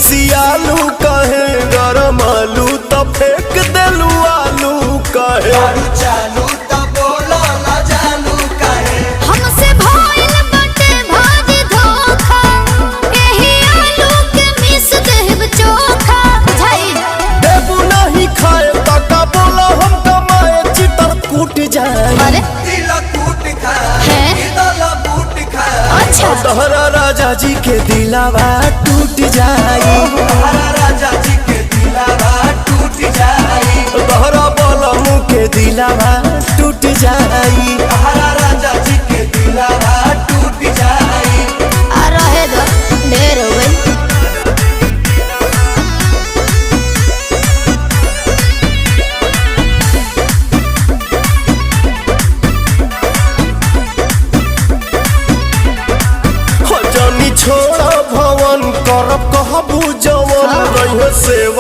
खिसियालू कहे गरम आलू तो फेंक देलू आलू कहे चालू तो बोलो ना जानू कहे हमसे भइल बाटे भारी धोखा एही आलू के मिस देब चोखा बुझाई देबू नहीं खाए तका बोला हम कमाए चितर कूट जाए अरे दिल कूट खा है? दिल बूट खा अच्छा तोहरा राजा जी के दिलावा टूट जाए हमारा राजा जी के दिलावा टूट जाई तोहरा बलमू के दिलावा टूट जाए हमारा राजा जी के दिलावा टूट जाई आ रहे दो ढेर हो गई हो जानी छोड़ा भवन करब कहबू जवन रहे सेवा